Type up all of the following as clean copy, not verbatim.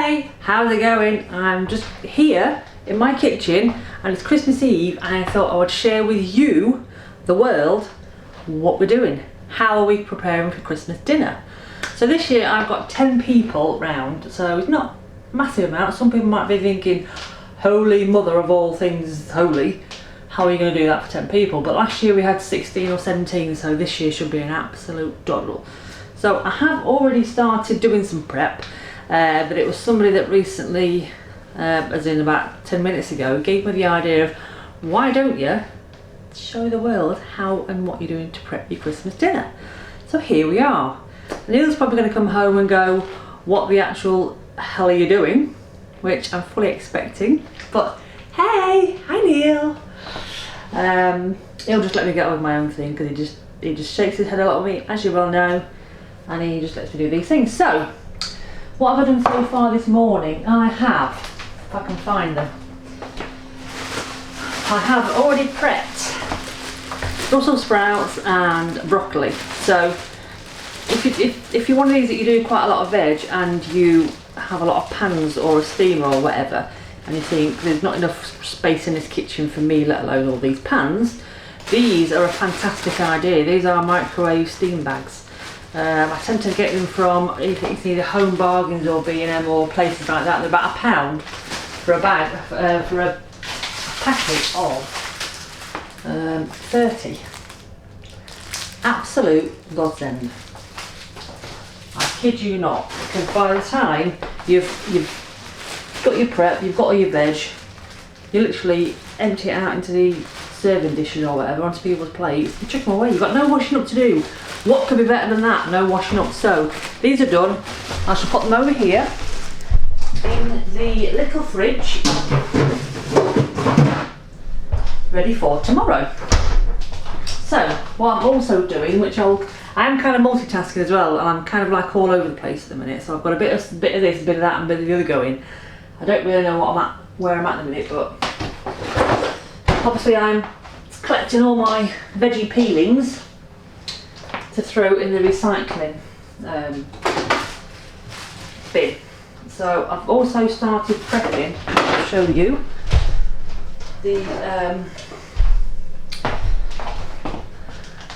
Hey, how's it going? I'm just here in my kitchen and it's Christmas Eve and I thought I would share with you, the world, what we're doing. How are we preparing for Christmas dinner? So this year I've got 10 people round, so it's not a massive amount. Some people might be thinking, holy mother of all things holy, how are you going to do that for 10 people? But last year we had 16 or 17, so this year should be an absolute doddle. So I have already started doing some prep. But it was somebody that recently, as in about 10 minutes ago, gave me the idea of why don't you show the world how and what you're doing to prep your Christmas dinner. So here we are. Neil's probably going to come home and go, what the actual hell are you doing? Which I'm fully expecting, but hey, hi Neil. He'll just let me get on with my own thing because he just shakes his head a lot at me, as you well know, and he just lets me do these things. So what have I done so far this morning? I have, if I can find them, I have already prepped Brussels sprouts and broccoli. So if you're one of these that you do quite a lot of veg and you have a lot of pans or a steamer or whatever, and you think there's not enough space in this kitchen for me, let alone all these pans, these are a fantastic idea. These are microwave steam bags. I tend to get them from it's either Home Bargains or B&M or places like that. They're about £1 for a bag, for a packet of 30. Absolute godsend. I kid you not, because by the time you've got your prep, you've got all your veg, you literally empty it out into the serving dishes or whatever onto people's plates and chuck them away. You've got no washing up to do. What could be better than that? No washing up. So these are done. I shall put them over here in the little fridge, ready for tomorrow. So what I'm also doing, which I am kind of multitasking as well, and I'm kind of like all over the place at the minute. So I've got a bit of this, a bit of that, and a bit of the other going. I don't really know where I'm at the minute, but obviously I'm collecting all my veggie peelings to throw in the recycling bin. So I've also started prepping, I'll show you, the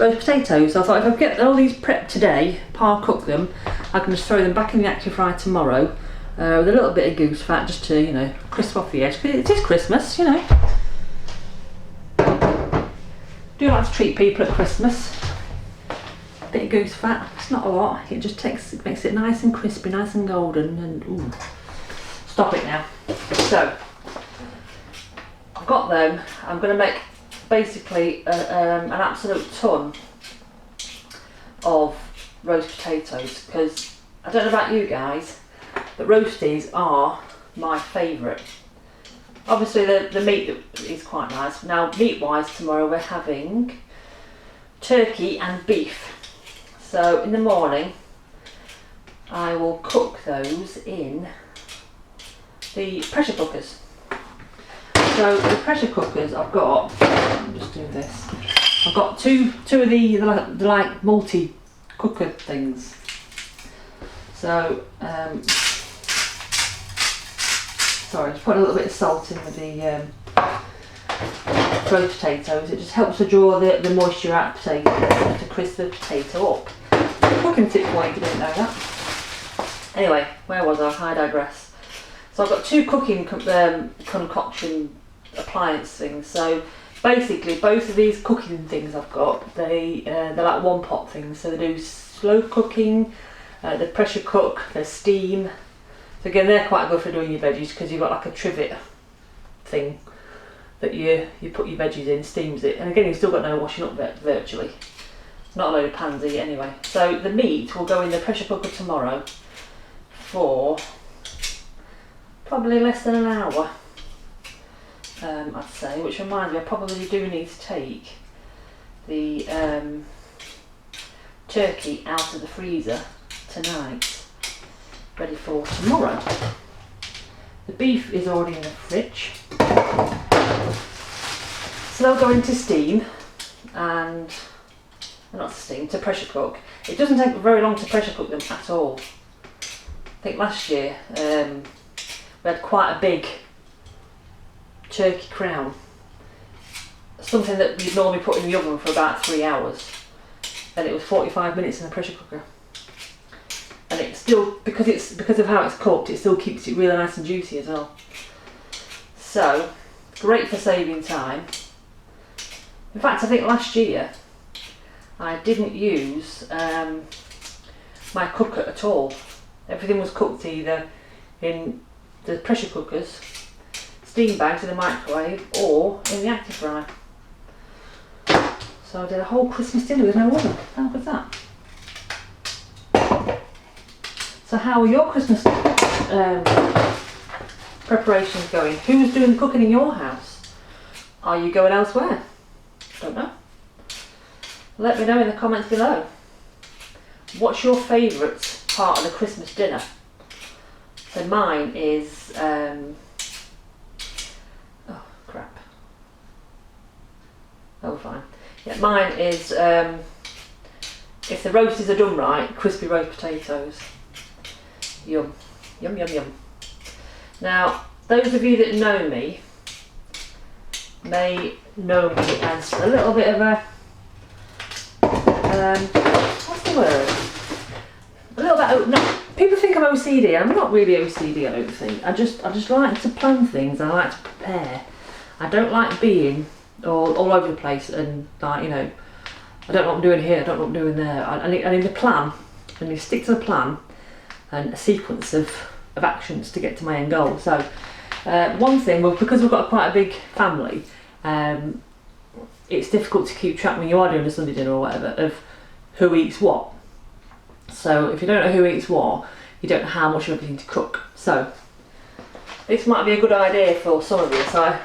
roast potatoes. So I thought if I get all these prepped today, par cook them, I can just throw them back in the active fryer tomorrow with a little bit of goose fat just to, you know, crisp off the edge, because it is Christmas, you know. Do like to treat people at Christmas. Bit of goose fat, it's not a lot, it just makes it nice and crispy, nice and golden, and ooh. Stop it now. So I've got them. I'm going to make basically an absolute ton of roast potatoes, because I don't know about you guys, but roasties are my favourite. Obviously the meat is quite nice. Now meat wise, tomorrow we're having turkey and beef. So in the morning I will cook those in the pressure cookers. So the pressure cookers I've got, I'm just doing this, I've got two of the like multi cooker things. So sorry, just put a little bit of salt in with the roast potatoes. It just helps to draw the moisture out of the potato, to crisp the potato up. Cooking tip for you if you didn't know that. Anyway, where was I digress. So I've got two cooking concoction appliance things. So basically both of these cooking things I've got, they're like one pot things. So they do slow cooking, they pressure cook, they steam. So again, they're quite good for doing your veggies because you've got like a trivet thing that you put your veggies in, steams it, and again you've still got no washing up virtually. Not a load of pansy anyway. So the meat will go in the pressure cooker tomorrow for probably less than an hour, I'd say, which reminds me I probably do need to take the turkey out of the freezer tonight, ready for tomorrow. The beef is already in the fridge, so they'll go into steam and not to steam, to pressure cook. It doesn't take very long to pressure cook them at all. I think last year we had quite a big turkey crown. Something that you'd normally put in the oven for about 3 hours. And it was 45 minutes in the pressure cooker. And it's still, because of how it's cooked, it still keeps it really nice and juicy as well. So, great for saving time. In fact, I think last year I didn't use my cooker at all. Everything was cooked either in the pressure cookers, steam bags in the microwave, or in the Actifry. So I did a whole Christmas dinner with no oven. How good's that? So how are your Christmas preparations going? Who's doing the cooking in your house? Are you going elsewhere? Don't know. Let me know in the comments below. What's your favourite part of the Christmas dinner? So mine is, oh crap. Oh fine. Yeah, mine is, if the roasts are done right, crispy roast potatoes. Yum, yum, yum, yum. Now, those of you that know me may know me as a little bit of a, what's the word? A little bit, no, people think I'm OCD. I'm not really OCD, I don't think. I just like to plan things. I like to prepare. I don't like being all over the place and like, you know, I don't know what I'm doing here, I don't know what I'm doing there. I need a plan, and you stick to the plan and a sequence of actions to get to my end goal. So one thing, well, because we've got quite a big family, it's difficult to keep track when you are doing a Sunday dinner or whatever of who eats what. So if you don't know who eats what, you don't know how much of everything to cook. So this might be a good idea for some of you. So I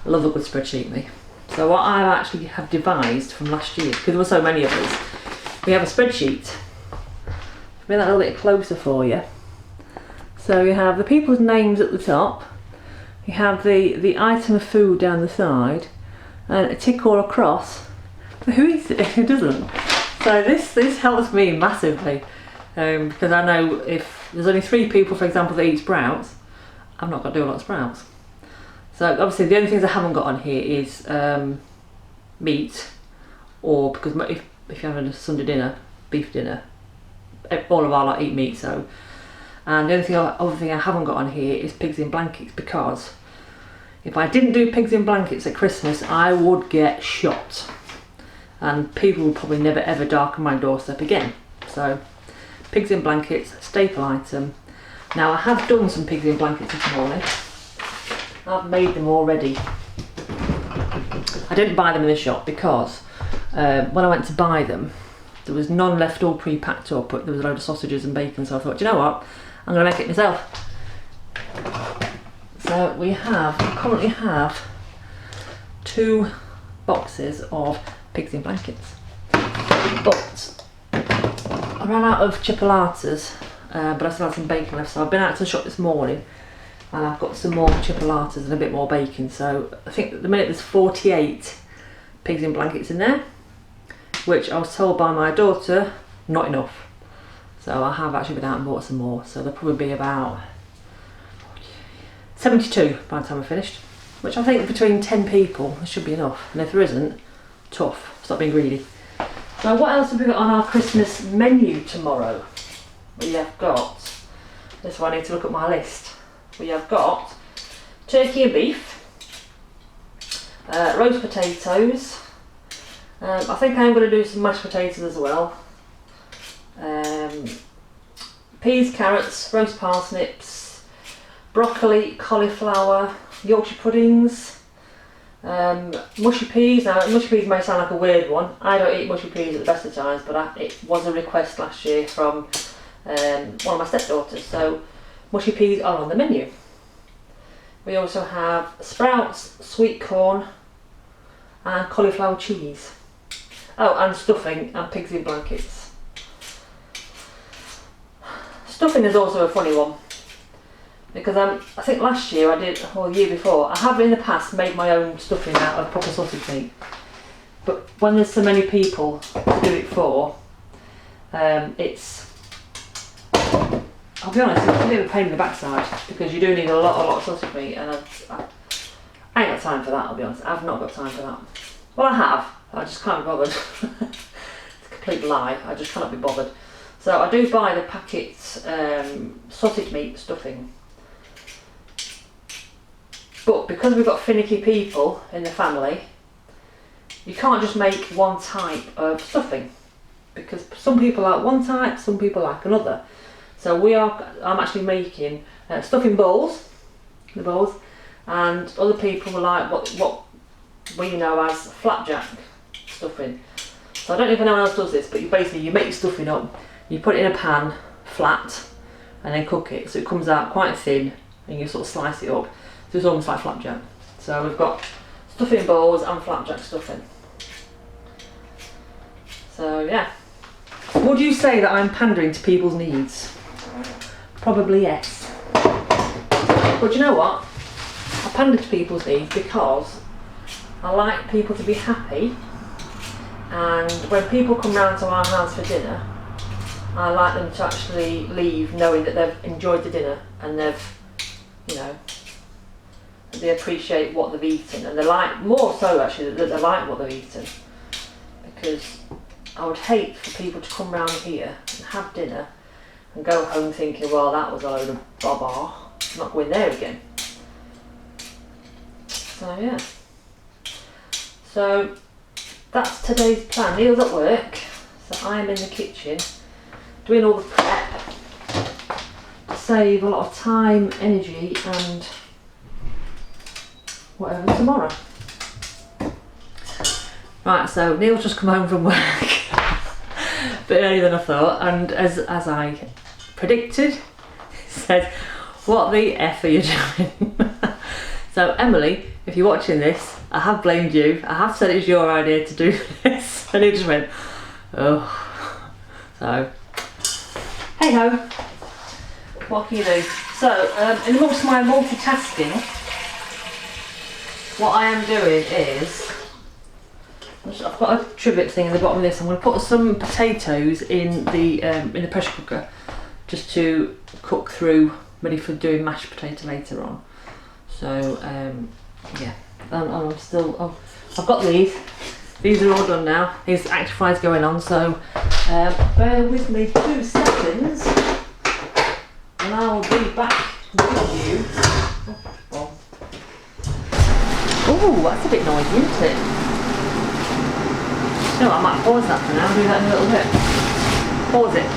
love a good spreadsheet, me. So what I actually have devised from last year, because there were so many of us, we have a spreadsheet. Bring that a little bit closer for you. So you have the people's names at the top, you have the item of food down the side, and a tick or a cross for who eats it and who doesn't. So this helps me massively, because I know if there's only 3 people, for example, that eat sprouts, I'm not going to do a lot of sprouts. So obviously the only things I haven't got on here is meat, or because if you're having a Sunday dinner, beef dinner, all of our lot eat meat. So, and the other thing I haven't got on here is pigs in blankets, because if I didn't do pigs in blankets at Christmas, I would get shot, and people would probably never ever darken my doorstep again. So pigs in blankets, staple item. Now I have done some pigs in blankets this morning. I've made them already. I didn't buy them in the shop because when I went to buy them, there was none left all pre-packed up, but there was a load of sausages and bacon, so I thought, you know what, I'm going to make it myself. So we currently have 2 boxes of pigs in blankets. But I ran out of chipolatas, but I still had some bacon left, so I've been out to the shop this morning and I've got some more chipolatas and a bit more bacon. So I think at the minute there's 48 pigs in blankets in there, which I was told by my daughter, not enough. So I have actually been out and bought some more, so there'll probably be about 72 by the time we're finished, which I think between 10 people there should be enough, and if there isn't, tough, stop being greedy. So what else have we got on our Christmas menu tomorrow? We have got, this is where I need to look at my list, we have got turkey and beef, roast potatoes, I think I'm going to do some mashed potatoes as well, peas, carrots, roast parsnips, broccoli, cauliflower, Yorkshire puddings, mushy peas. Now mushy peas may sound like a weird one. I don't eat mushy peas at the best of times, but it was a request last year from one of my stepdaughters, so mushy peas are on the menu. We also have sprouts, sweet corn and cauliflower cheese. Oh, and stuffing and pigs in blankets. Stuffing is also a funny one, because I think last year I did, or the year before, I have in the past made my own stuffing out of proper sausage meat. But when there's so many people to do it for, it's I'll be honest, it's a bit of a pain in the backside because you do need a lot of sausage meat, and I ain't got time for that, I'll be honest. I've not got time for that. Well, I have, I just can't be bothered. It's a complete lie, I just cannot be bothered. So I do buy the packet sausage meat stuffing. But because we've got finicky people in the family, you can't just make one type of stuffing. Because some people like one type, some people like another. So I'm actually making stuffing bowls, and other people like what we know as flapjack stuffing. So I don't know if anyone else does this, but you make your stuffing up, you put it in a pan, flat, and then cook it. So it comes out quite thin, and you sort of slice it up. So it's almost like flapjack. So we've got stuffing bowls and flapjack stuffing. So yeah. Would you say that I'm pandering to people's needs? Probably yes. But you know what? I pander to people's needs because I like people to be happy, and when people come round to our house for dinner, I like them to actually leave knowing that they've enjoyed the dinner and they've, you know, they appreciate what they've eaten, and they like, more so actually, that they like what they've eaten. Because I would hate for people to come round here and have dinner and go home thinking, well, that was a load of baba, I'm not going there again. So yeah. So that's today's plan. Neil's at work, so I'm in the kitchen doing all the prep to save a lot of time, energy and whatever tomorrow. Right, so Neil's just come home from work a bit earlier than I thought, and as I predicted, he said, what the F are you doing? So Emily, if you're watching this, I have blamed you. I have said it's your idea to do this, and he just went, oh. So, hey ho, what can you do? So, in amongst my multitasking, what I am doing is, I've got a trivet thing in the bottom of this. I'm going to put some potatoes in the pressure cooker just to cook through, ready for doing mashed potato later on. So yeah, I'm still. Oh, I've got these. These are all done now. These active fry's going on. So bear with me 2 seconds, and I'll be back with you. Oh, that's a bit noisy, isn't it? No, I might pause that for now and do that in a little bit. Pause it.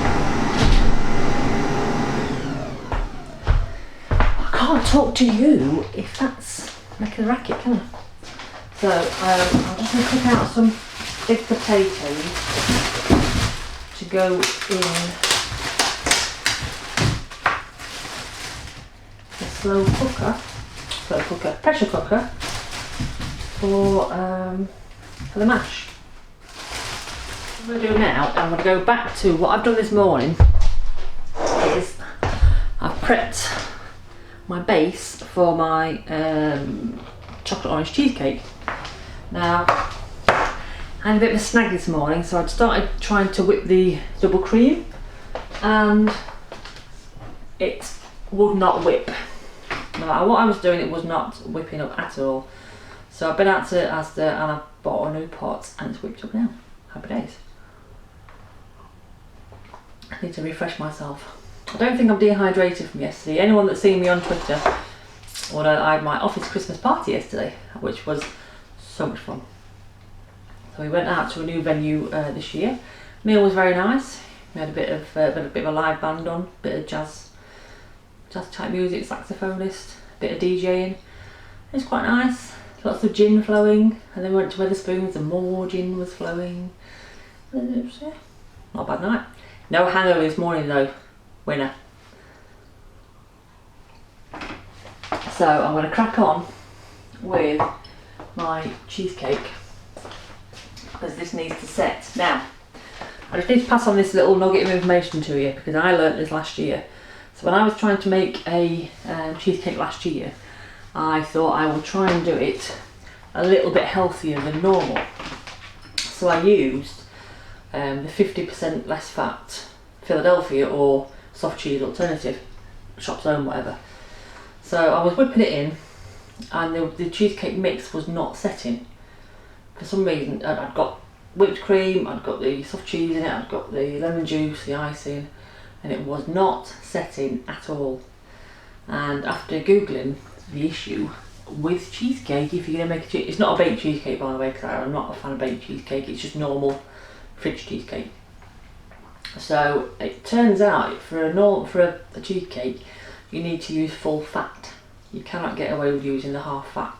I can't talk to you if that's making a racket, can I? So I'm just going to cook out some big potatoes to go in the pressure cooker for the mash. What I'm going to do now, I'm going to go back to what I've done this morning, is I've prepped my base for my chocolate orange cheesecake. Now, I had a bit of a snag this morning, so I'd started trying to whip the double cream and it would not whip. No matter what I was doing, it was not whipping up at all. So I've been out to Asda and I bought a new pot and it's whipped up now. Happy days. I need to refresh myself. I don't think I'm dehydrated from yesterday. Anyone that's seen me on Twitter, or I had my office Christmas party yesterday, which was so much fun. So we went out to a new venue this year. Meal was very nice. We had a bit of a live band on, a bit of jazz type music, saxophonist, a bit of DJing. It was quite nice. Lots of gin flowing, and then we went to Wetherspoons and more gin was flowing. And it was, yeah, not a bad night. No hangover this morning though, winner. So I'm going to crack on with my cheesecake because this needs to set. Now, I just need to pass on this little nugget of information to you because I learnt this last year. So when I was trying to make a cheesecake last year, I thought I would try and do it a little bit healthier than normal. So I used the 50% less fat Philadelphia or soft cheese alternative, shop's own, whatever. So I was whipping it in, and the cheesecake mix was not setting. For some reason, I'd got whipped cream, I'd got the soft cheese in it, I'd got the lemon juice, the icing, and it was not setting at all. And after Googling the issue with cheesecake, if you're going to make it's not a baked cheesecake, by the way, because I'm not a fan of baked cheesecake, it's just normal fridge cheesecake. So it turns out for a cheesecake, you need to use full fat. You cannot get away with using the half fat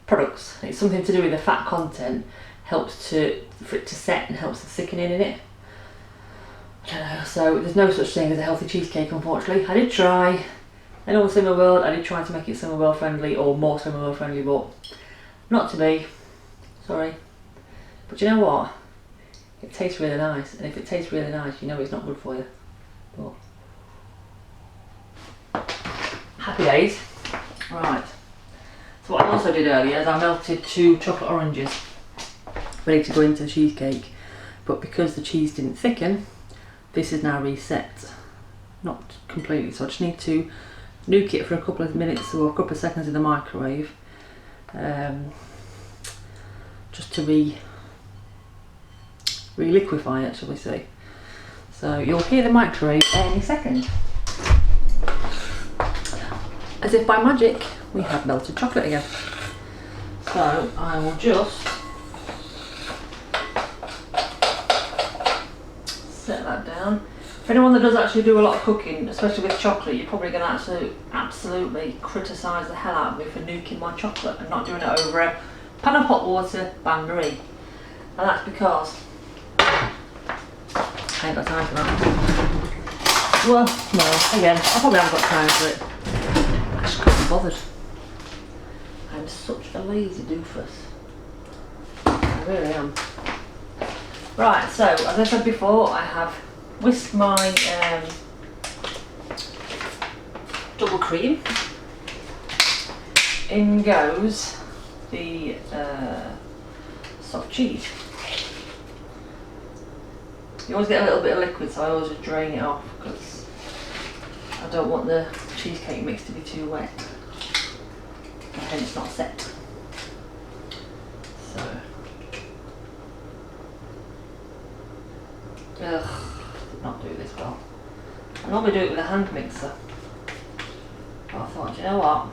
products. It's something to do with the fat content, helps for it to set and helps the thickening in it. I don't know, so there's no such thing as a healthy cheesecake, unfortunately. I did try, in all Summer World, I did try to make it Summer World friendly, or more Summer World friendly, but not to be, sorry. But you know what? It tastes really nice, and if it tastes really nice, you know it's not good for you. But happy days. Right. So what I also did earlier is I melted 2 chocolate oranges, ready to go into the cheesecake. But because the cheese didn't thicken, this is now reset. Not completely, so I just need to nuke it for a couple of minutes or a couple of seconds in the microwave, just to re-liquefy it, shall we say. So you'll hear the microwave any second. As if by magic, we have melted chocolate again. So I will just set that down. For anyone that does actually do a lot of cooking, especially with chocolate, you're probably going to absolutely criticise the hell out of me for nuking my chocolate and not doing it over a pan of hot water bain-marie. And that's because I ain't got time for that. Well, no, again, I probably haven't got time for it. I just can't be bothered. I'm such a lazy doofus. I really am. Right, so as I said before, I have whisked my double cream. In goes the soft cheese. You always get a little bit of liquid, so I always just drain it off because I don't want the cheesecake mix to be too wet and hence not set. So, did not do this well. I normally do it with a hand mixer, but I thought, you know what?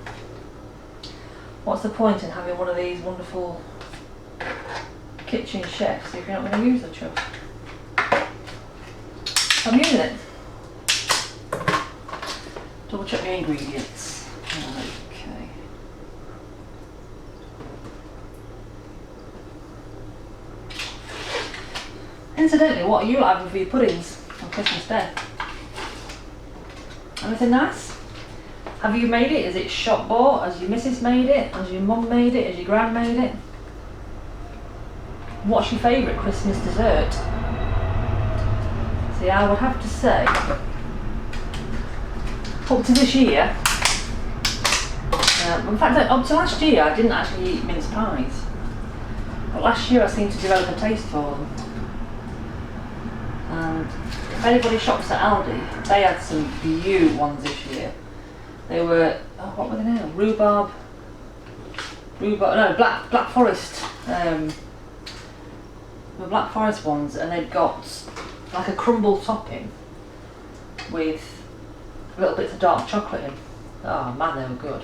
What's the point in having one of these wonderful kitchen chefs if you're not going to use the chuff? I'm using it. Double check the ingredients. Okay. Incidentally, what are you having for your puddings on Christmas Day? Anything nice? Have you made it? Is it shop bought? Has your missus made it? Has your mum made it? Has your gran made it? What's your favourite Christmas dessert? See, I would have to say, up to this year, in fact, up to last year, I didn't actually eat mince pies. But last year I seemed to develop a taste for them. And if anybody shops at Aldi, they had some beaut ones this year. They were, oh, what were they now? Rhubarb, no, Black Forest. The Black Forest ones, and they'd got like a crumble topping with little bits of dark chocolate in. Oh man, they were good.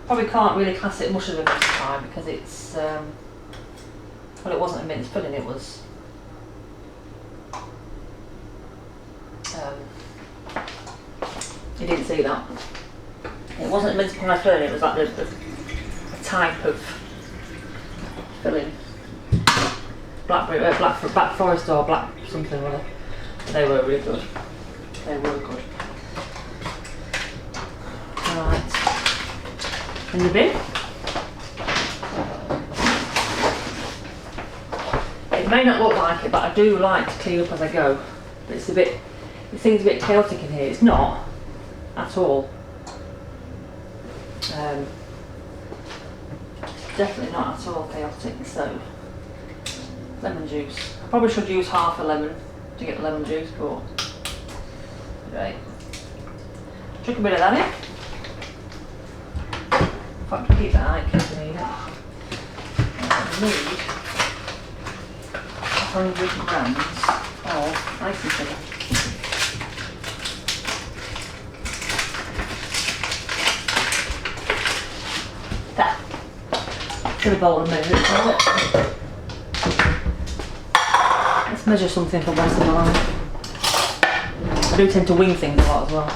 Probably can't really class it much as a mince pie because it's, well, it wasn't a mince pudding, it was you didn't see that. It wasn't a mince pie filling, it was like the type of filling. Black Forest or black something or other. They were really good. They were good. Right. In the bin. It may not look like it, but I do like to clean up as I go. But it seems a bit chaotic in here. It's not at all. Definitely not at all chaotic. So, lemon juice. I probably should use half a lemon to get the lemon juice, but right. Chuck a bit of that in. In fact, keep that in case you need it. I need 100 grams of icing sugar. There. To the bowl and measure it. Let's measure something for once in my life. I do tend to wing things a lot as well.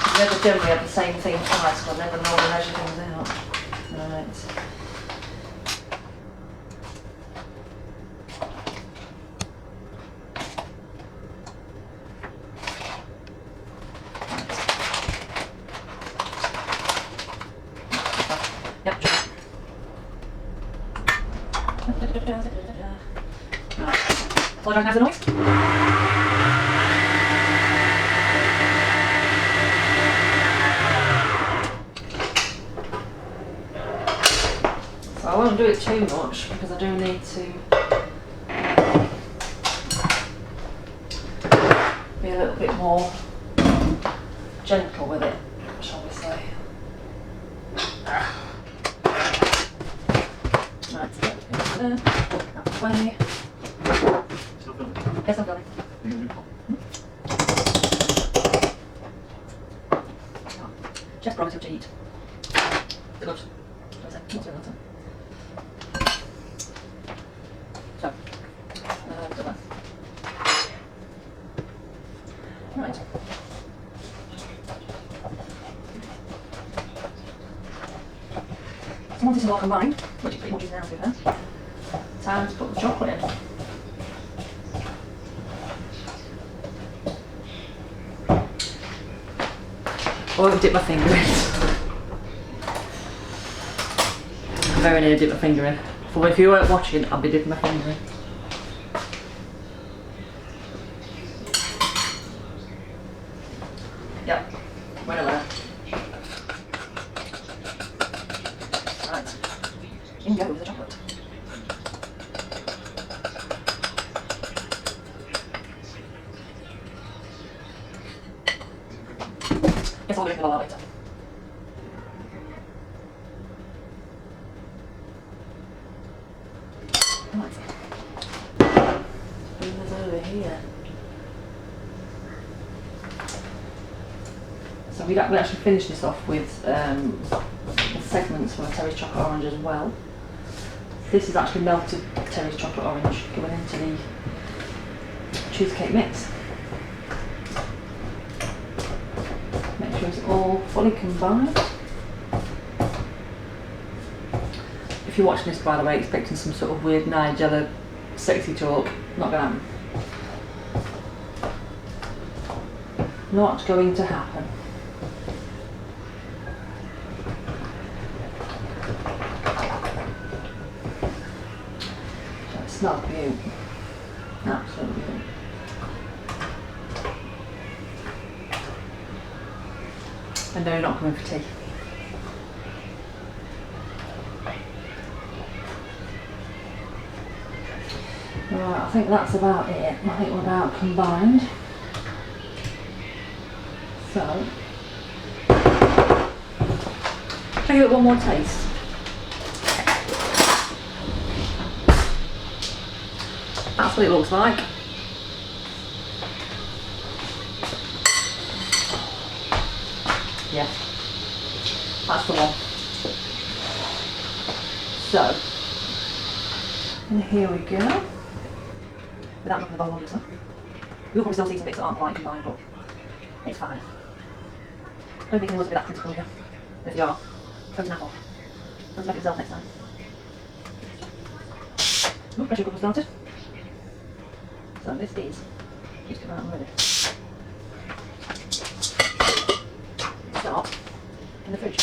I never generally have the same thing twice, because I never know how to measure things out. Right. Yep. Right. So I don't have the noise. So I won't do it too much because I do need to be a little bit more gentle with it, shall we say. Right, so there, out the way. Still filming? Yes, I'm going. Just promise what to eat. Good. What's it? So, so that. Right. So once this is all combined, which it pretty much is now, to be fair, time to put the chocolate in. I won't dip my finger in. I'm very near to dip my finger in. So if you weren't watching, I'll be dipping my finger in. Yep, went over there. Right, in goes the chocolate. Guess I'll do it a lot later. Right. Bring this over here. So we actually finished this off with the segments from a Terry's chocolate orange as well. This is actually melted Terry's chocolate orange going into the cheesecake mix. Make sure it's all fully combined. If you're watching this, by the way, expecting some sort of weird Nigella sexy talk, not going to happen. Not going to happen. So it smells beautiful. Absolutely beautiful. And no, you're not coming for tea. Right, I think that's about it. I think we're about combined. So, can I give it one more taste? That's what it looks like. Yeah, that's the one. So, and here we go. Without knocking the bowl on, so you'll probably still see some bits that aren't quite combined, but it's fine. I don't think anyone's a bit that critical here. If you are, throw that off. Let's make it yourself next time. Oh, pressure cooker started. So this is just about ready. Start in the fridge.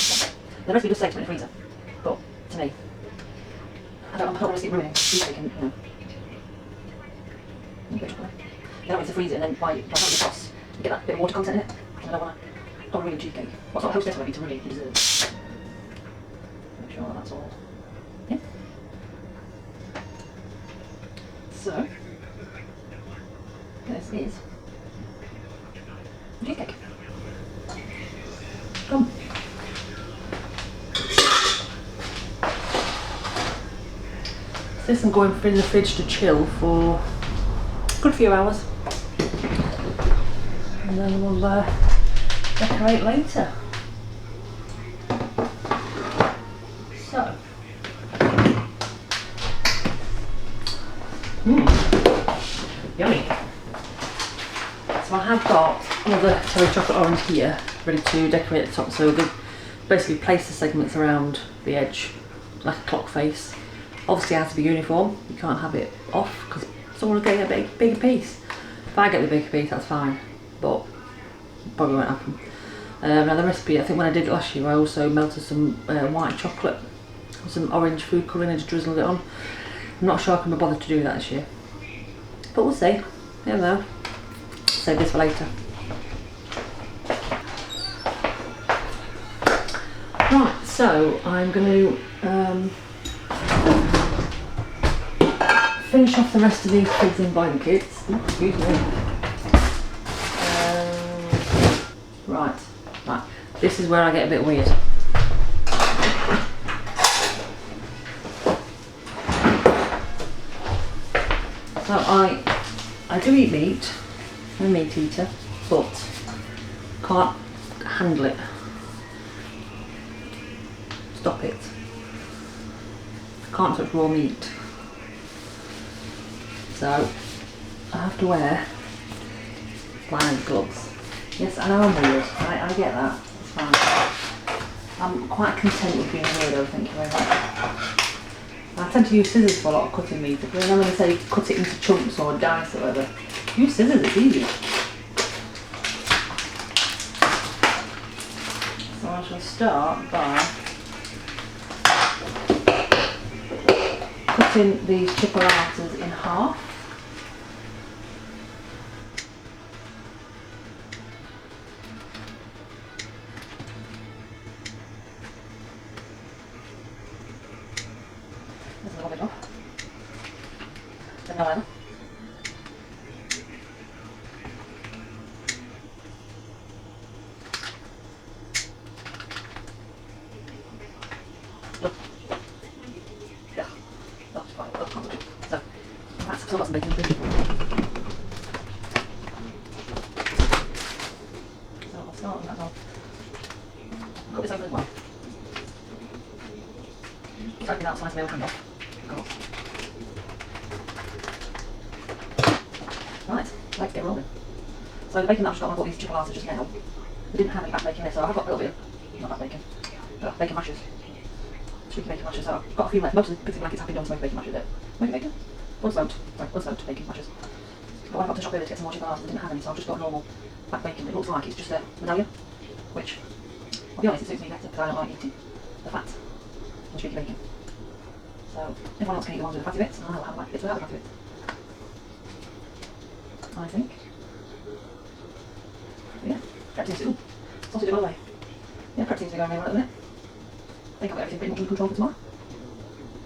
The recipe does say to put in the freezer, but to me, I don't want to keep ruining. You can, you know. You don't want to freeze it and then by the time it frosts, you get that bit of water content in it. I don't want to ruin cheesecake. What's not hostess ready to ruin the dessert? Make sure that's all. Yeah. So, This is cheesecake. Come. This I'm going in the fridge to chill for a good few hours. And then we'll decorate later. So. Yummy. So I have got another cherry chocolate orange here, ready to decorate the top. So they basically place the segments around the edge, like a clock face. Obviously it has to be uniform, you can't have it off because someone will get a bigger piece. If I get the bigger piece, that's fine, but probably won't happen. Now the recipe, I think when I did it last year, I also melted some white chocolate, some orange food colouring and just drizzled it on. I'm not sure I can be bothered to do that this year, but we'll see. You never know. Save this for later. Right, so I'm going to finish off the rest of these pigs in blind kits. Excuse me. Right. This is where I get a bit weird. So I do eat meat. I'm a meat eater, but can't handle it. Stop it. Can't touch raw meat. So I have to wear blind gloves. Yes, I know I'm weird. I get that. It's fine. I'm quite content with being a weirdo, thank you very much. I tend to use scissors for a lot of cutting meat. But then when they say cut it into chunks or dice or whatever, use scissors, it's easy. So I shall start by cutting these chipolatas in half. There's a little bit off. Then no Still got some bacon in the fridge. So I'll start on that one. Cut this open as well. Open that slice of my hand off. Right, let's get rolling. So the bacon that I've just got, I bought these chipolatas just now. They didn't have any back bacon there, so I've got a little bit of, not back bacon, but bacon mashers. Streaky bacon mashers, so I've got a few left. Most of the pizza blankets have been done to make bacon mashers there. Make bacon? Unsmoked. Sorry, unsmoked bacon mashers. But when I got to the shop earlier to get some more chipolatas, they didn't have any, so I've just got normal black bacon. It looks like it's just a medallion, which, I'll be honest, it suits me better because I don't like eating the fat on streaky bacon. So everyone else can eat the ones with the fatty bits, and I'll have the bits without the fatty bits. I think. But yeah, prep seems to be, sausage all the way. Yeah, prep seems to be going really well at the minute. I think I've got everything pretty much under control for tomorrow,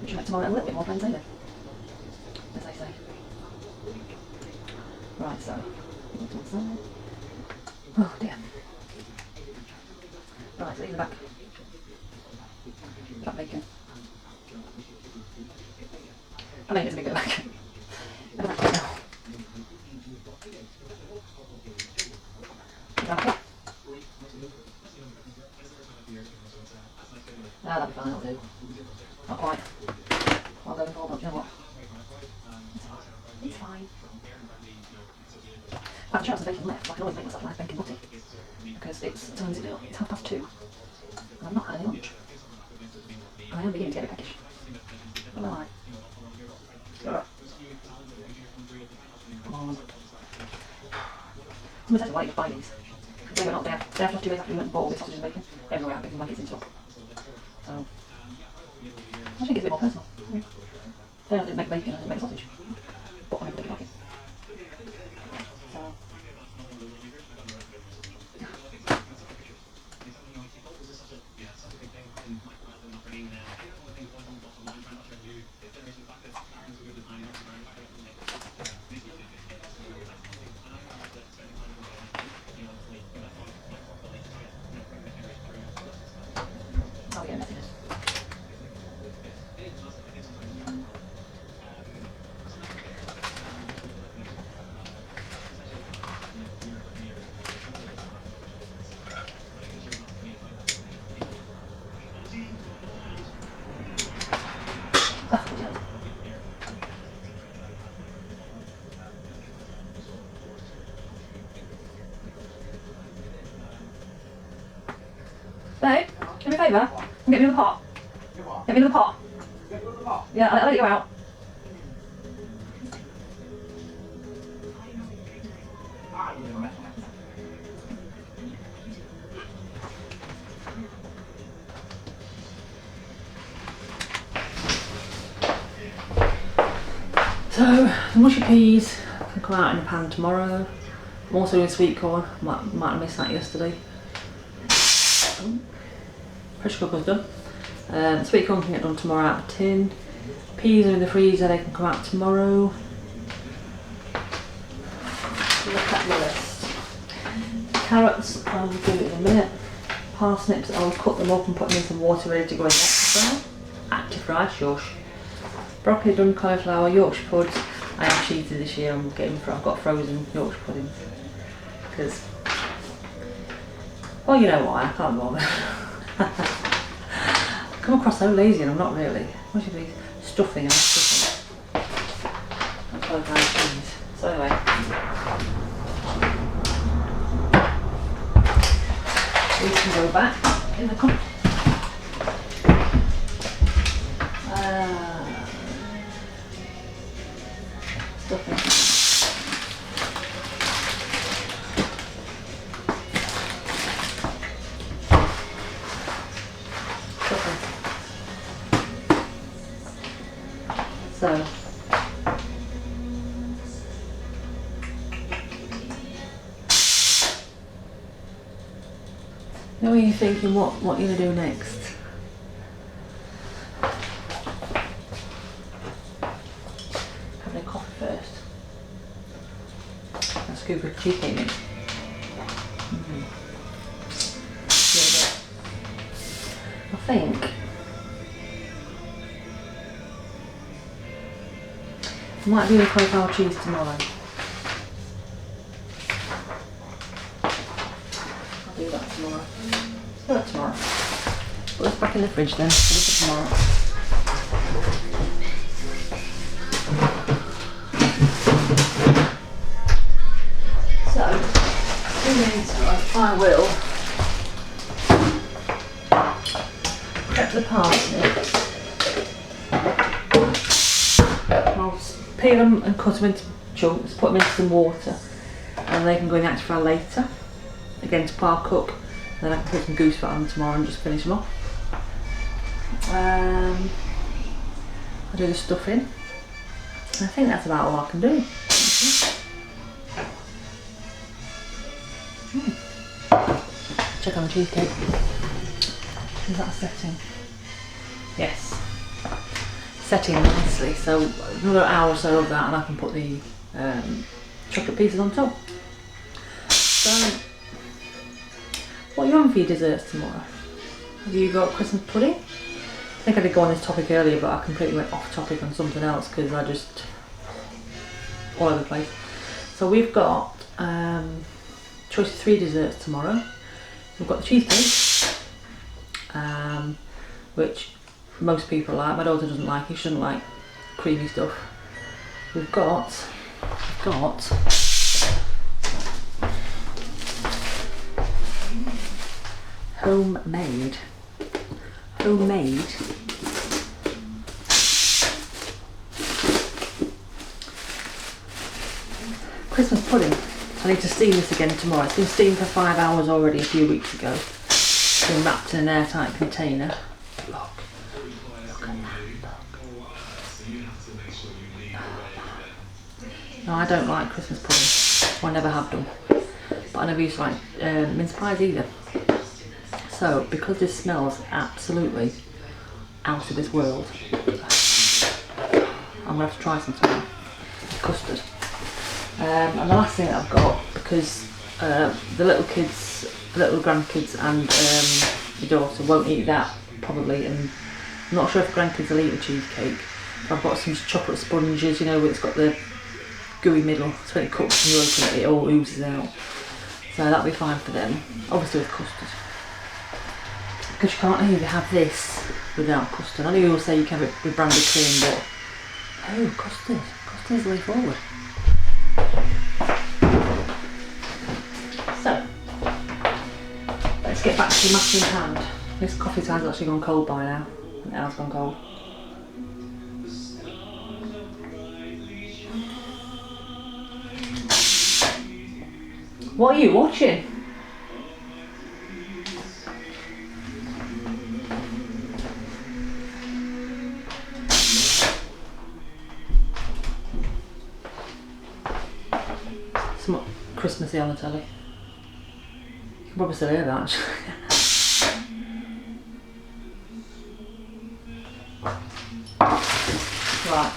which will make tomorrow a little bit more plain sailing, as they say. Right, so, to one side. Oh dear. Right, so these are back bacon. I mean, it's a big bit of bacon. Now. No, that'll be fine, that'll do. Not quite. I'll go and fold up, do you know what? It's fine. I have a chance of bacon left, but I can always make myself a nice bacon butty. Because it's 2:30, and I've not had any lunch. And I am beginning to get a bit peckish. Not gonna lie. Come on. Somebody said why you just buy these. They were not there. They have 2 days after we went and bought all this sausage and bacon. Everywhere I have bacon blankets in stock. So, I think it's a bit more personal. They didn't make bacon, I didn't make sausage. But I made a bacon blanket. So, a favour? Get me in the pot. Get me in the pot. Yeah, I'll let you out. So, the mushy peas can come out in a pan tomorrow. I'm also doing sweet corn. Might have missed that yesterday. Pressure cooker's done. Sweet corn can get done tomorrow out of the tin. Peas are in the freezer, they can come out tomorrow. Look at the list. Carrots, I'll do it in a minute. Parsnips, I'll cut them up and put them in some water ready to go in the active fry. Active fry, shush. Broccoli done, cauliflower, Yorkshire puds. I have cheated this year, I've got frozen Yorkshire puddings. Because, well, you know why, I can't bother. I come across so lazy and I'm not really. What should be stuffing and stuffing? That's what I cheese. So anyway. We can go back in the cup. Stuffing. So, now you're thinking what you're going to do next. Having a coffee first. A scoop of cheesecake mix. I think I might do the cauliflower cheese tomorrow. I'll do that tomorrow. Do that tomorrow. Put this back in the fridge then, for tomorrow. So, in the meantime, I will prep the parsnips. I'll peel them and cut them into chunks, put them into some water, and they can go in the active fry later. Again, to par cook, and then I can put some goose fat on tomorrow and just finish them off. I'll do the stuffing. And I think that's about all I can do. Check on the cheesecake. Is that setting? Yes. Setting nicely, so another hour or so of that and I can put the chocolate pieces on top. So, what are you having for your desserts tomorrow? Have you got Christmas pudding? I think I did go on this topic earlier, but I completely went off topic on something else because I just all over the place. So we've got choice of 3 desserts tomorrow. We've got the cheesecake, which most people like. My daughter doesn't like it, she doesn't like creamy stuff. We've got homemade Christmas pudding. I need to steam this again tomorrow. It's been steamed for 5 hours already a few weeks ago. It's been wrapped in an airtight container. Look at that, look. No, I don't like Christmas pudding. Well, I never have done. But I never used to like mince pies either. So, because this smells absolutely out of this world, I'm going to have to try some tomorrow. Custard. And the last thing that I've got, because the little grandkids and the daughter won't eat that probably, and I'm not sure if grandkids will eat a cheesecake. So I've got some chocolate sponges, you know, where it's got the gooey middle, so when it cooks and you open it, it all oozes out. So that'll be fine for them, obviously with custard. Because you can't either have this without custard. I know you all say you can have it with brandy cream, but oh, custard's the way forward. So, let's get back to the matter in hand. This coffee has actually gone cold by now. It has gone cold. What are you watching? Somewhat Christmassy on the telly. You can probably still hear that actually. Right,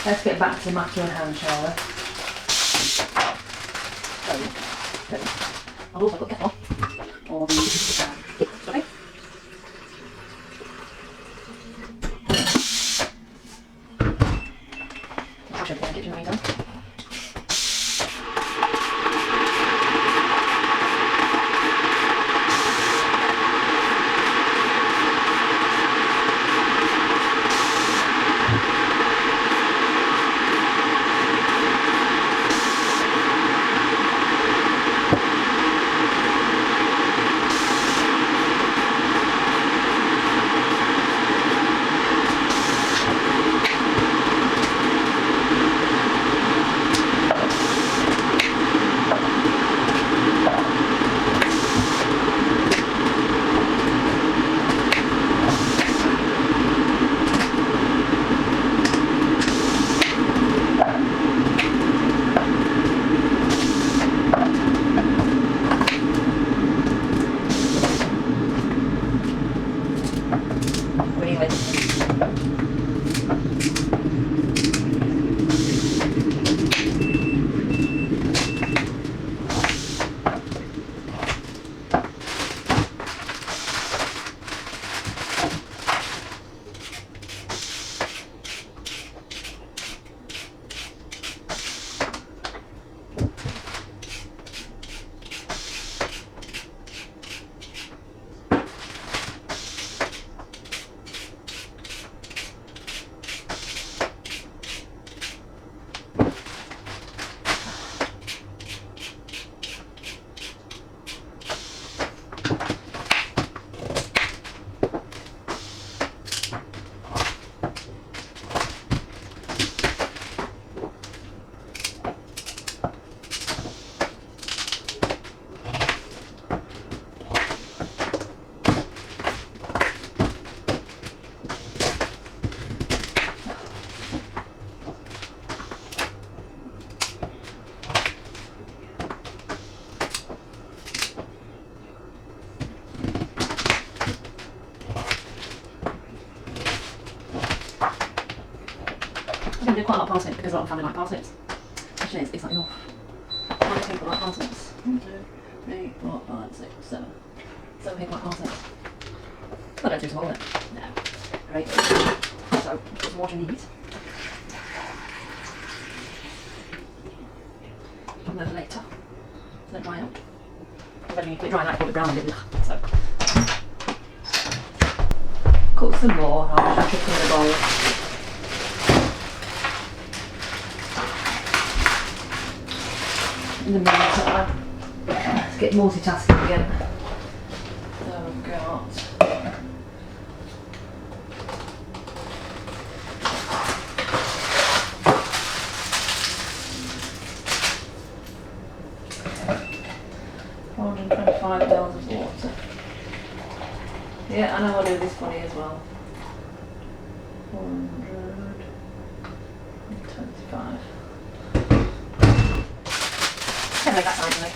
let's get back to the matter in hand, shall we? I'll also put kettle or the sorry. I'll show you the kitchen in the meantime. I'm going to do quite a lot of parsnips because a lot of family like parsnips. Actually, it's not enough. How many people like parsnips? 1, 2, 3, 4, 5, 6, 7. 7 people like parsnips. I don't do small, is it? No. Great. So, put some water in these. Put them over later. So they dry out. And then you keep it drying out, put it brown a little. So. Cook some more. I'll just chuck it in the bowl. In the meantime, let's get multitasking again. So we've got £425 of water. Yeah, I know I'll do this funny as well. 425. Kind of like that side, really.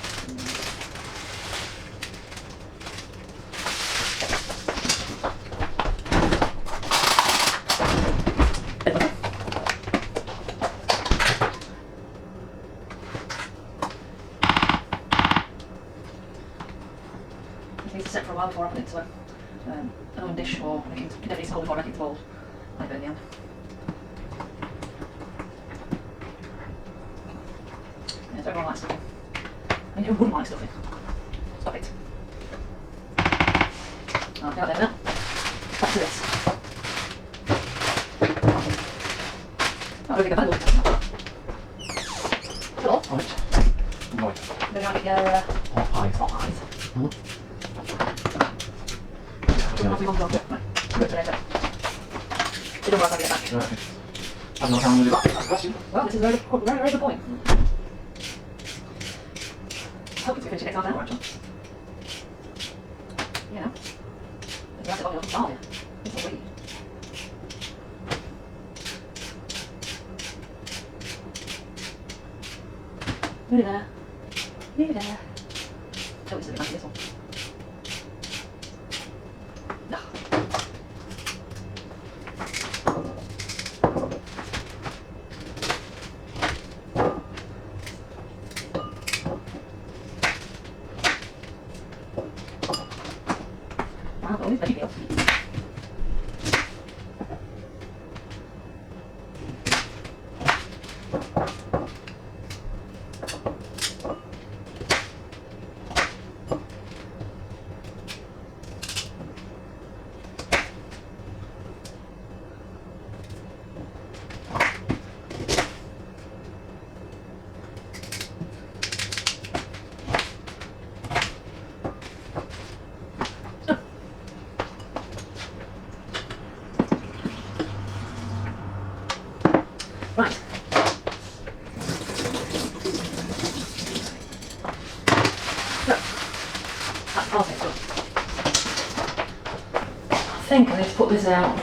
It needs to set for a while before I put it into an oven dish or I can definitely it's cold before I make it bowl. Like that in the end. Yeah, so everyone likes stuffing. I mean, who wouldn't like stuffing? Stop it. Oh, get out there now. Back to this. Oh, really good bundle. Hello. Right. Right. They're going to get your Hot pies. hot eyes. Mm. not too long ago. Right. Good today, but it don't work when I get back. Right. I'm not having that. That's a question. Well, this is a very, very good point. Hoping to finish it next half an hour, actually. You know. Maybe that's it on your farm. It's a week. Nearly there. Nearly there. Oh, it's a bit nice, this one. No. Wow, all these veggie peels. Right. So, that's parsnip done. I think I need to put this out.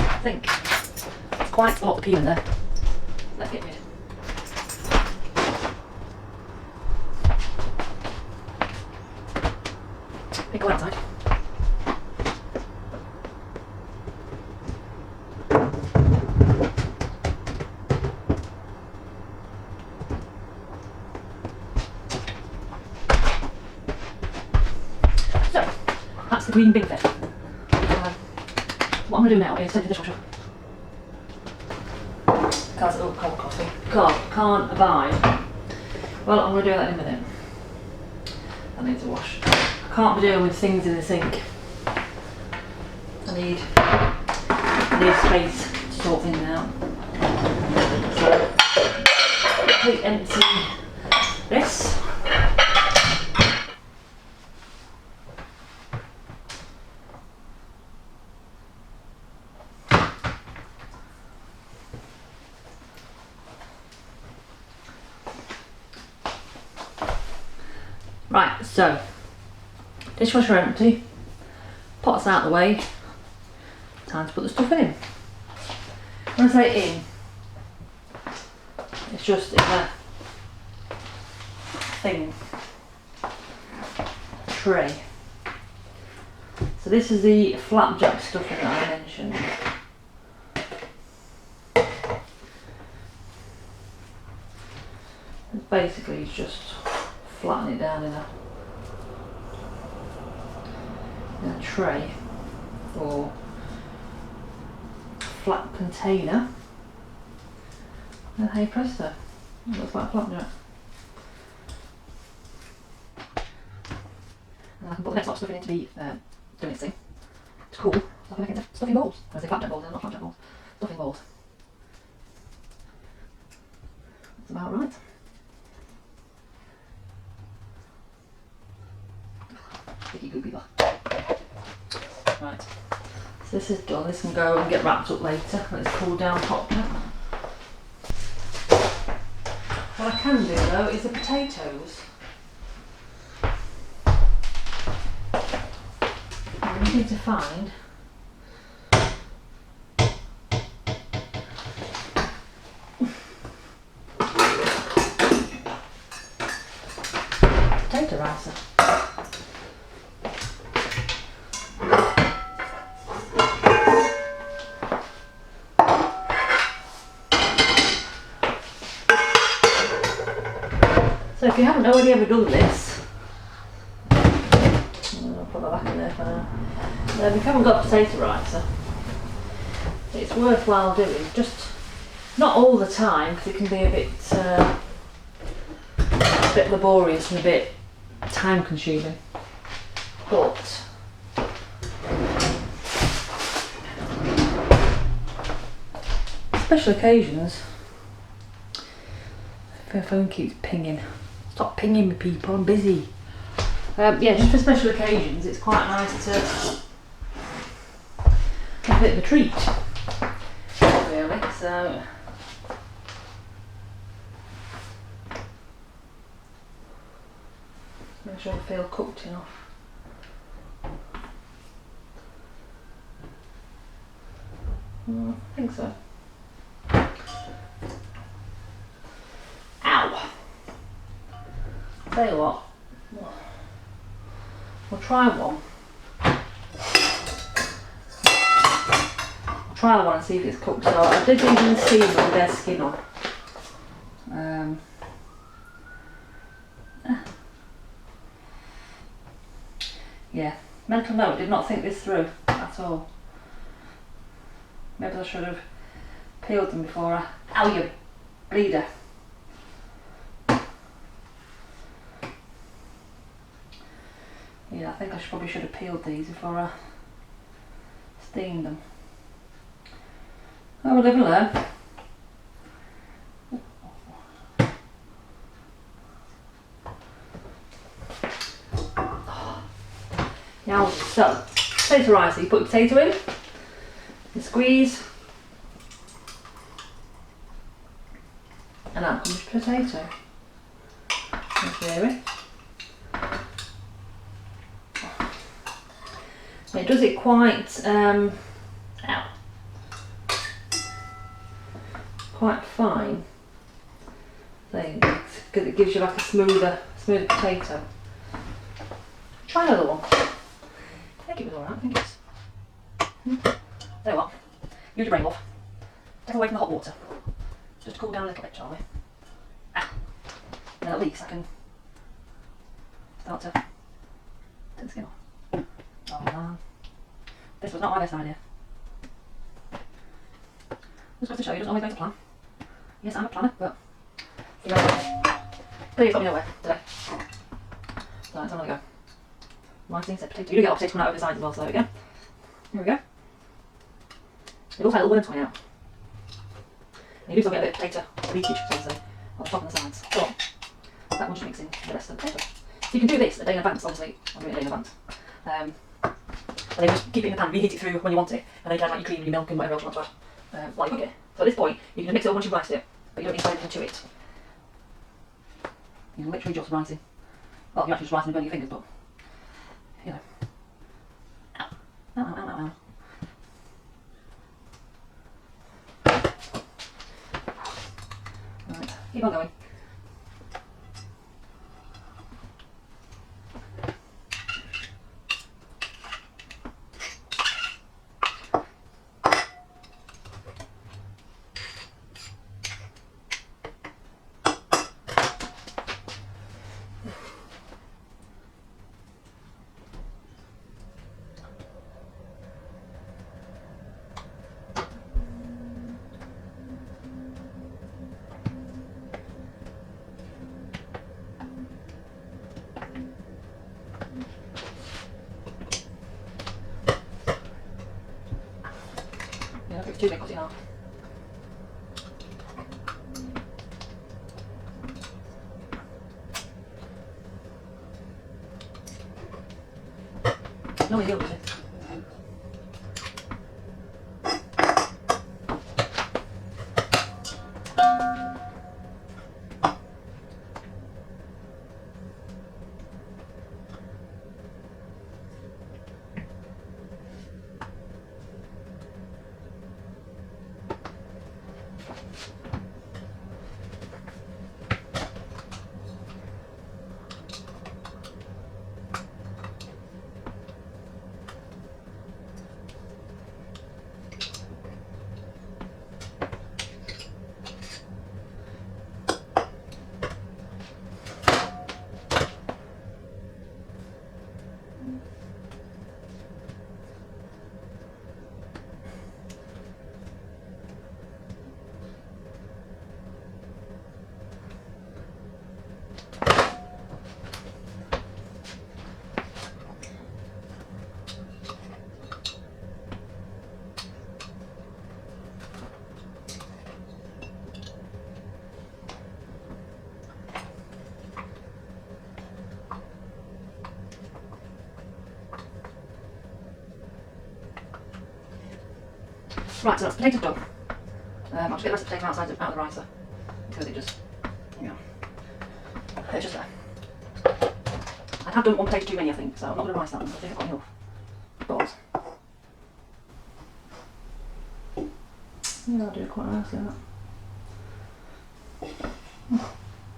I think it's quite a lot of peel in there. Let's get rid. It go outside. So, that's the green bin bit. What I'm going to do now is take the dishwasher. Because it'll cold coffee. God, can't abide. Well, I'm going to do that in a minute. I need to wash. I can't be dealing with things in the sink. I need space to sort things out. So, quickly empty this. Right, so dishwasher empty, pots out of the way, time to put the stuff in. When I say in, it's just in a thing, tray. So this is the flapjack stuffing that I mentioned. It's basically just flatten it down in a tray or flat container, and hey presto, it looks like flapjack. And I can put the next lot of stuff in to be doing its thing. It's cool, so I can make it stuffing bowls. I say flapjack bowls, they're not flapjack bowls, stuffing bowls. That's about right. Sticky goopy bar. Right, so this is done. This can go and get wrapped up later. Let's cool down hot now. What I can do though is the potatoes. I need to find potato ricer. So if you haven't already ever done this, I'll put that back in there for now. If you haven't got a potato ricer, it's worthwhile doing. Just not all the time, because it can be a bit laborious and a bit time consuming. But special occasions, if my phone keeps pinging. Stop pinging me, people, I'm busy. Yeah, just for special occasions, it's quite nice to have a bit of a treat, really. So, make sure they feel cooked enough. I think so. Ow! Tell you what, we'll try one. I'll try one and see if it's cooked. So I did these in the steamer with their skin on. Yeah, mental note, did not think this through at all. Maybe I should have peeled them before I... Ow, you bleeder. Yeah, I think I probably should have peeled these before I steamed them. Oh, we'll live and learn. Now, so, potato rice, so you put your potato in, you squeeze, and out comes your potato. There's it does it quite, quite fine, thing, because it gives you like a smoother potato. Try another one. I think it was alright, I think it's... Tell you what, use your brain off. Take away from the hot water. Just to cool down a little bit, shall we? Then at least I can start to take the skin off. Oh man. This was not my best idea. Just to show you, it doesn't always go to plan. Yes, I'm a planner, but clearly it's got me nowhere today. So let's have another go. Lighting said potato. You do get a potato coming out over the sides as well, so there we go. Here we go. It looks like a little worm coming out. And you do still get a bit of potato leakage, so to say, on the top and the sides. So that one just mix in the rest of the potato. So you can do this a day in advance, obviously. I'm doing it a day in advance. And then just keep it in the pan, reheat it through when you want it, and then you can add like your cream, your milk, and whatever else you want to add while you cook it. So at this point, you can mix it up once you've riced it, but you don't need to add anything to it. You can literally just rice it. Well, you're actually just ricing and burning your fingers, but you know. Ow. Ow, ow, ow, ow. Right, keep on going. Yeah, if it's too big, cut it in half. No way deal with it. Right, so that's potatoes done. I'll just get the rest of the potato out of the ricer because it just, it's just there. I have done one potato too many, I think, so I'm not going to rice that one. I think I've got enough balls. Yeah, I'll do it quite nicely,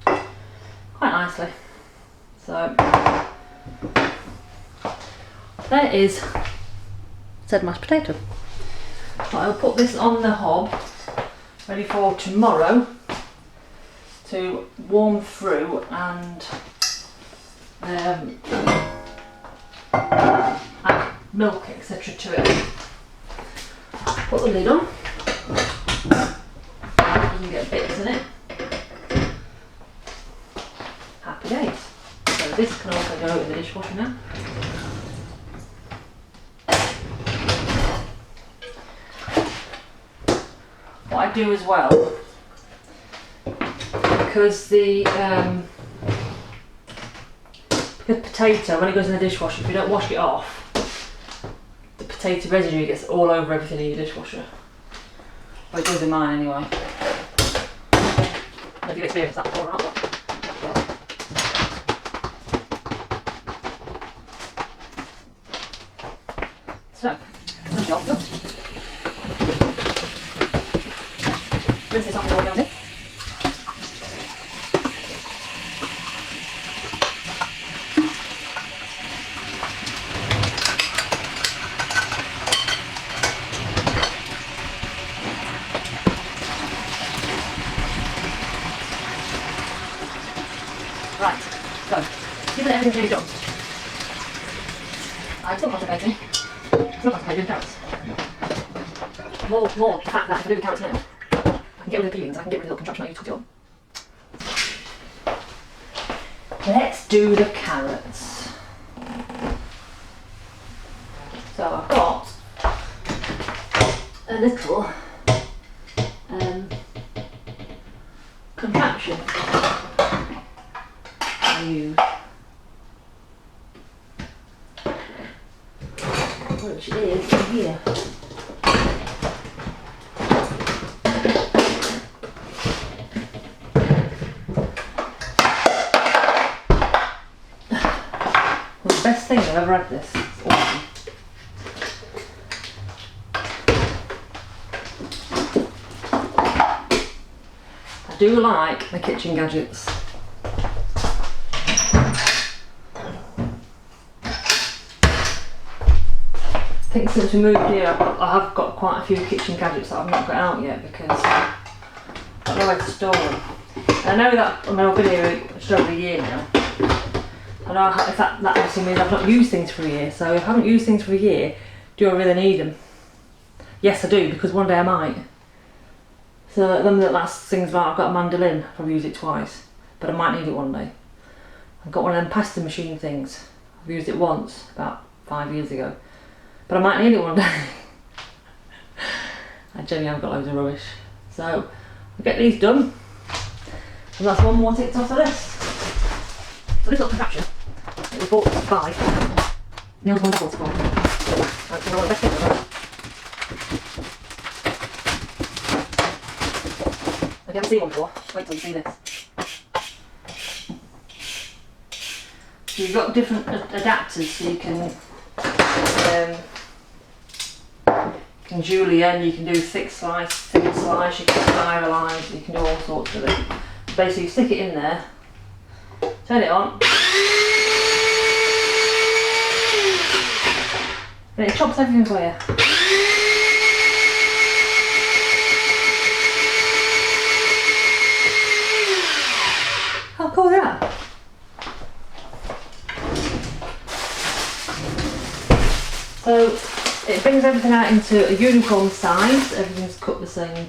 that. Quite nicely. So, there is said mashed potato. So I'll put this on the hob, ready for tomorrow to warm through and add milk, etc. to it. Put the lid on. Doesn't get bits in it. Happy days. So this can also go in the dishwasher now. What I do as well, because the potato, when it goes in the dishwasher, if you don't wash it off, the potato residue gets all over everything in your dishwasher. Well, it does in mine anyway. If you've experienced that before or not. So, that's the job done. Rinse this off before it goes in. Right, so, given that everything's really done, I'm still contemplating. It's not contemplating carrots. More the fact that if I do the carrots now, I can get rid of the peelings, I can get rid of the contraption I used to cut it on. Let's do the carrots. So I've got a little contraption I use, which is in here. The best thing I've ever had this. It's awesome. I do like the kitchen gadgets. I think since we moved here I have got quite a few kitchen gadgets that I've not got out yet because I don't know where to store them. And I know that, I mean, I've been here just over a year now. I know if that obviously means I've not used things for a year, so if I haven't used things for a year, do I really need them? Yes I do, because one day I might. So them that last things like I've got a mandolin, I've used it twice, but I might need it one day. I've got one of them pasta machine things. I've used it once, about 5 years ago, but I might need it one day. I genuinely have got loads of rubbish. So I'll get these done, and that's one more ticked off the list. So this little contraption, it was bought by Neil's Mum Doubles for. That's one of the best things ever. If you haven't seen one before, wait till you see this. So you've got different adapters, so you can julienne, you can do thick slice, thin slice, you can spiralise, you can do all sorts of it. Basically you stick it in there, turn it on, and it chops everything for you. How cool is that? So it brings everything out into a uniform size, everything's cut the same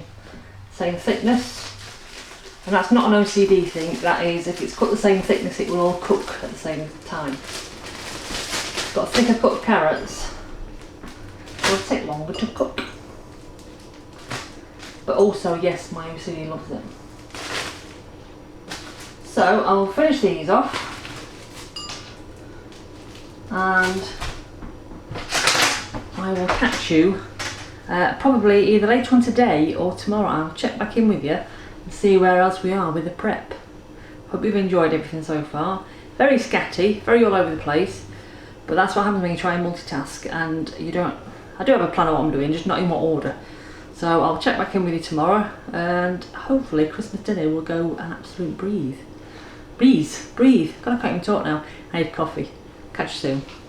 thickness. And that's not an OCD thing, that is, if it's cut the same thickness it will all cook at the same time. Got a thicker cut of carrots, it will take longer to cook. But also, yes, my OCD loves it. So I'll finish these off, and I will catch you Probably either later on today or tomorrow. I'll check back in with you and see where else we are with the prep. Hope you've enjoyed everything so far. Very scatty, very all over the place, but that's what happens when you try and multitask and you don't. I do have a plan of what I'm doing, just not in what order. So I'll check back in with you tomorrow, and hopefully Christmas dinner will go an absolute breeze. Breeze. God, I can't even talk now. I need coffee. Catch you soon.